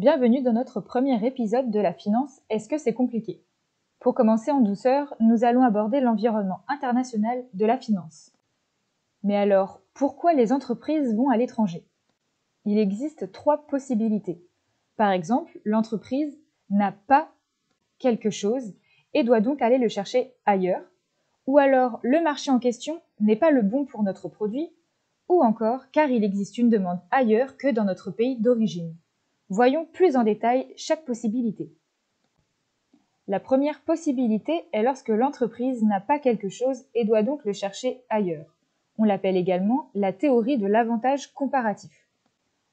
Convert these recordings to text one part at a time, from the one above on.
Bienvenue dans notre premier épisode de la finance. Est-ce que c'est compliqué? Pour commencer en douceur, nous allons aborder l'environnement international de la finance. Mais alors, pourquoi les entreprises vont à l'étranger? Il existe 3 possibilités. Par exemple, l'entreprise n'a pas quelque chose et doit donc aller le chercher ailleurs, ou alors le marché en question n'est pas le bon pour notre produit, ou encore car il existe une demande ailleurs que dans notre pays d'origine. Voyons plus en détail chaque possibilité. La première possibilité est lorsque l'entreprise n'a pas quelque chose et doit donc le chercher ailleurs. On l'appelle également la théorie de l'avantage comparatif.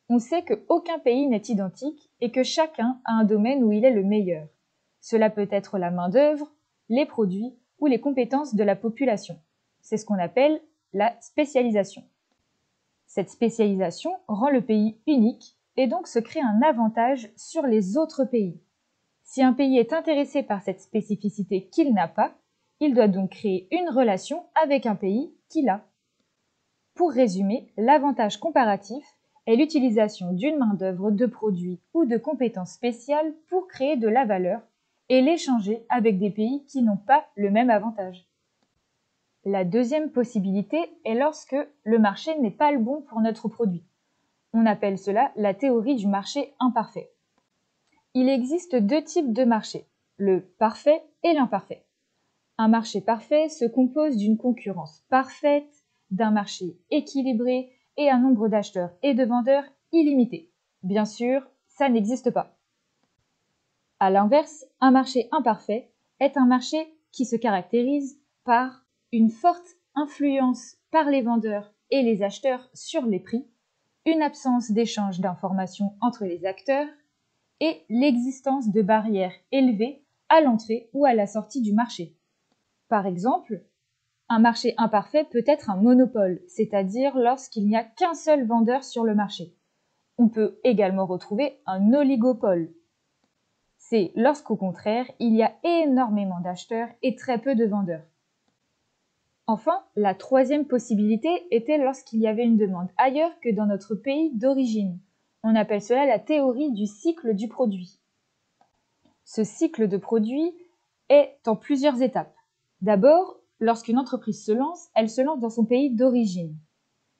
On sait qu'aucun pays n'est identique et que chacun a un domaine où il est le meilleur. Cela peut être la main-d'œuvre, les produits ou les compétences de la population. C'est ce qu'on appelle la spécialisation. Cette spécialisation rend le pays unique et donc se crée un avantage sur les autres pays. Si un pays est intéressé par cette spécificité qu'il n'a pas, il doit donc créer une relation avec un pays qui l'a. Pour résumer, l'avantage comparatif est l'utilisation d'une main-d'œuvre, de produits ou de compétences spéciales pour créer de la valeur et l'échanger avec des pays qui n'ont pas le même avantage. La deuxième possibilité est lorsque le marché n'est pas le bon pour notre produit. On appelle cela la théorie du marché imparfait. Il existe 2 types de marchés, le parfait et l'imparfait. Un marché parfait se compose d'une concurrence parfaite, d'un marché équilibré et un nombre d'acheteurs et de vendeurs illimité. Bien sûr, ça n'existe pas. À l'inverse, un marché imparfait est un marché qui se caractérise par une forte influence par les vendeurs et les acheteurs sur les prix, une absence d'échange d'informations entre les acteurs et l'existence de barrières élevées à l'entrée ou à la sortie du marché. Par exemple, un marché imparfait peut être un monopole, c'est-à-dire lorsqu'il n'y a qu'un seul vendeur sur le marché. On peut également retrouver un oligopole. C'est lorsqu'au contraire, il y a énormément d'acheteurs et très peu de vendeurs. Enfin, la troisième possibilité était lorsqu'il y avait une demande ailleurs que dans notre pays d'origine. On appelle cela la théorie du cycle du produit. Ce cycle de produit est en plusieurs étapes. D'abord, lorsqu'une entreprise se lance, elle se lance dans son pays d'origine.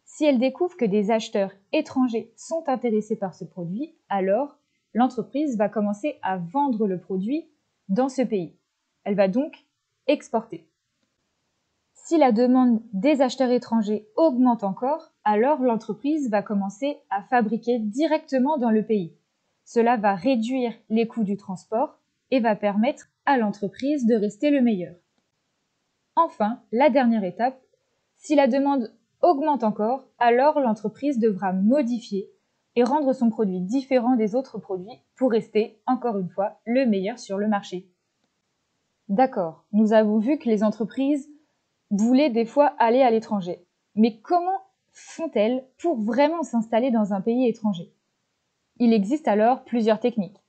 Si elle découvre que des acheteurs étrangers sont intéressés par ce produit, alors l'entreprise va commencer à vendre le produit dans ce pays. Elle va donc exporter. Si la demande des acheteurs étrangers augmente encore, alors l'entreprise va commencer à fabriquer directement dans le pays. Cela va réduire les coûts du transport et va permettre à l'entreprise de rester le meilleur. Enfin, la dernière étape, si la demande augmente encore, alors l'entreprise devra modifier et rendre son produit différent des autres produits pour rester, encore une fois, le meilleur sur le marché. D'accord, nous avons vu que les entreprises voulaient des fois aller à l'étranger. Mais comment font-elles pour vraiment s'installer dans un pays étranger? Il existe alors plusieurs techniques.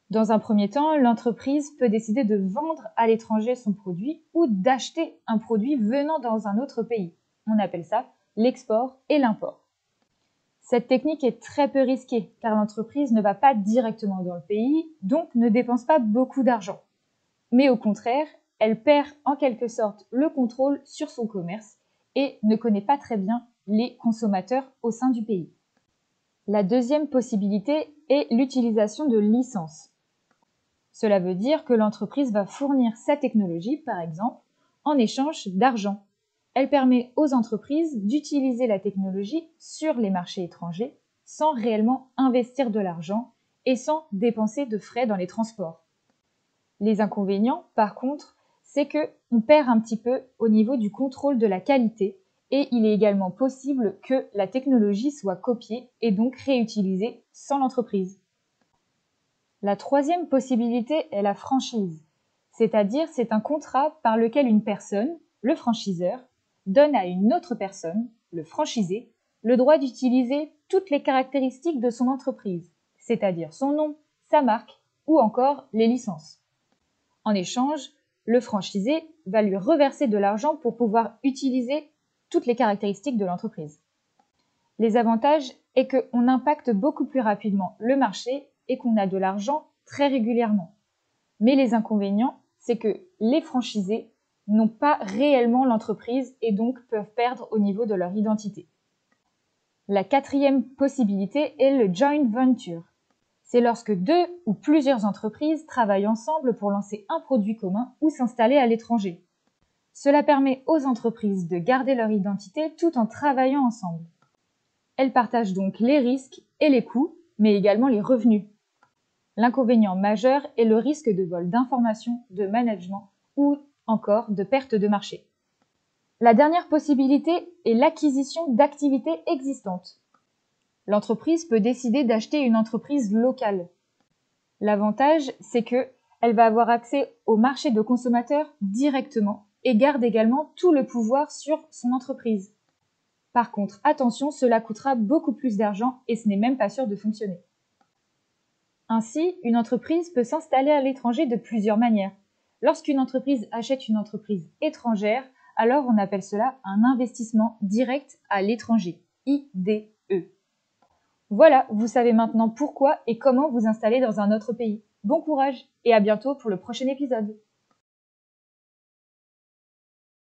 Dans un premier temps, l'entreprise peut décider de vendre à l'étranger son produit ou d'acheter un produit venant dans un autre pays. On appelle ça l'export et l'import. Cette technique est très peu risquée car l'entreprise ne va pas directement dans le pays, donc ne dépense pas beaucoup d'argent. Mais au contraire, elle perd en quelque sorte le contrôle sur son commerce et ne connaît pas très bien les consommateurs au sein du pays. La deuxième possibilité est l'utilisation de licences. Cela veut dire que l'entreprise va fournir sa technologie, par exemple, en échange d'argent. Elle permet aux entreprises d'utiliser la technologie sur les marchés étrangers sans réellement investir de l'argent et sans dépenser de frais dans les transports. Les inconvénients, par contre, c'est qu'on perd un petit peu au niveau du contrôle de la qualité et il est également possible que la technologie soit copiée et donc réutilisée sans l'entreprise. La troisième possibilité est la franchise, c'est-à-dire c'est un contrat par lequel une personne, le franchiseur, donne à une autre personne, le franchisé, le droit d'utiliser toutes les caractéristiques de son entreprise, c'est-à-dire son nom, sa marque ou encore les licences. En échange, le franchisé va lui reverser de l'argent pour pouvoir utiliser toutes les caractéristiques de l'entreprise. Les avantages est qu'on impacte beaucoup plus rapidement le marché et qu'on a de l'argent très régulièrement. Mais les inconvénients, c'est que les franchisés n'ont pas réellement l'entreprise et donc peuvent perdre au niveau de leur identité. La quatrième possibilité est le joint venture. C'est lorsque deux ou plusieurs entreprises travaillent ensemble pour lancer un produit commun ou s'installer à l'étranger. Cela permet aux entreprises de garder leur identité tout en travaillant ensemble. Elles partagent donc les risques et les coûts, mais également les revenus. L'inconvénient majeur est le risque de vol d'informations, de management ou encore de perte de marché. La dernière possibilité est l'acquisition d'activités existantes. L'entreprise peut décider d'acheter une entreprise locale. L'avantage, c'est qu'elle va avoir accès au marché de consommateurs directement et garde également tout le pouvoir sur son entreprise. Par contre, attention, cela coûtera beaucoup plus d'argent et ce n'est même pas sûr de fonctionner. Ainsi, une entreprise peut s'installer à l'étranger de plusieurs manières. Lorsqu'une entreprise achète une entreprise étrangère, alors on appelle cela un investissement direct à l'étranger, IDE. Voilà, vous savez maintenant pourquoi et comment vous installer dans un autre pays. Bon courage et à bientôt pour le prochain épisode.